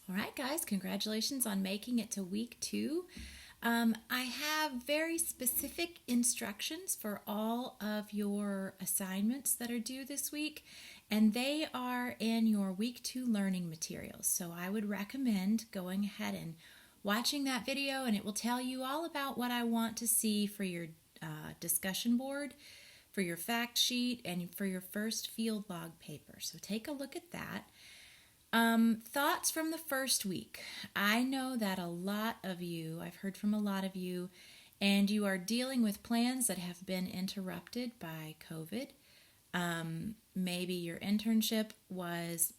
All right, guys, congratulations on making it to week 2. I have very specific instructions for all of your assignments that are due this week, and they are in your week 2 learning materials. So I would recommend going ahead and watching that video, and it will tell you all about what I want to see for your discussion board, for your fact sheet, and for your first field log paper. So take a look at that. Thoughts from the first week. I know that a lot of you, I've heard from a lot of you, and you are dealing with plans that have been interrupted by COVID. Maybe your internship was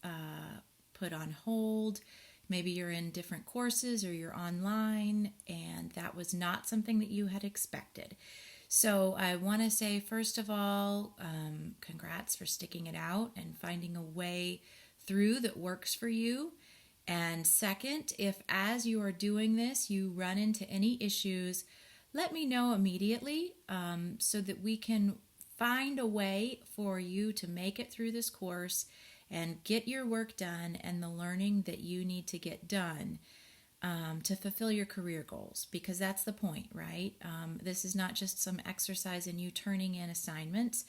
put on hold. Maybe you're in different courses or you're online, and that was not something that you had expected. So I want to say, first of all, congrats for sticking it out and finding a way through that works for you. And second, if as you are doing this, you run into any issues, let me know immediately so that we can find a way for you to make it through this course and get your work done and the learning that you need to get done to fulfill your career goals, because that's the point, right? This is not just some exercise in you turning in assignments.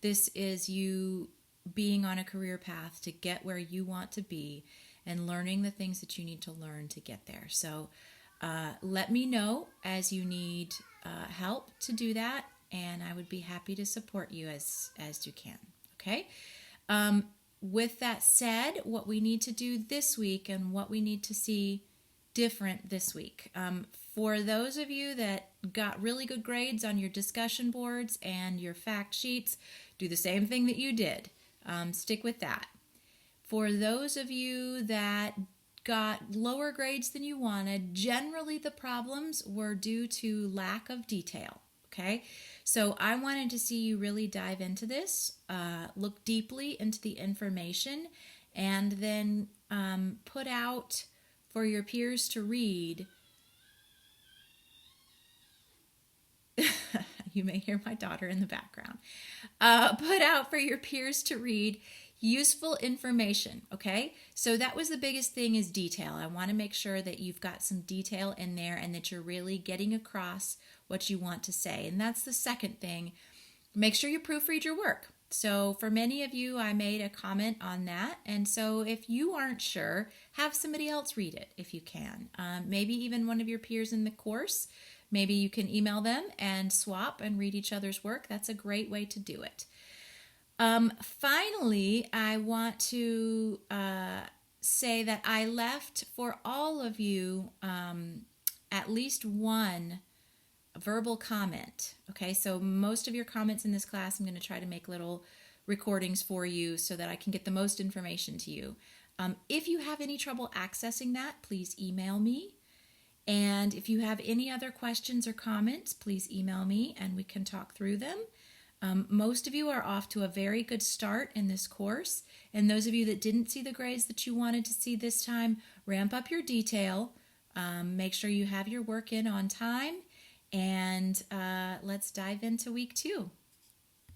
This is you being on a career path to get where you want to be and learning the things that you need to learn to get there. So let me know as you need help to do that, and I would be happy to support you as you can. Okay? With that said, what we need to do this week and what we need to see different this week. For those of you that got really good grades on your discussion boards and your fact sheets, do the same thing that you did. Stick with that. For those of you that got lower grades than you wanted, generally the problems were due to lack of detail. Okay, so I wanted to see you really dive into this, look deeply into the information, and then put out for your peers to read. You may hear my daughter in the background. Put out for your peers to read useful information, okay? So that was the biggest thing, is detail. I want to make sure that you've got some detail in there and that you're really getting across what you want to say. And that's the second thing. Make sure you proofread your work. So for many of you, I made a comment on that. And so if you aren't sure, have somebody else read it if you can. Maybe even one of your peers in the course. Maybe you can email them and swap and read each other's work. That's a great way to do it. Finally, I want to say that I left for all of you at least one verbal comment. Okay, so most of your comments in this class, I'm going to try to make little recordings for you so that I can get the most information to you. If you have any trouble accessing that, please email me. And if you have any other questions or comments, please email me and we can talk through them. Most of you are off to a very good start in this course. And those of you that didn't see the grades that you wanted to see this time, ramp up your detail. Make sure you have your work in on time. And let's dive into week 2.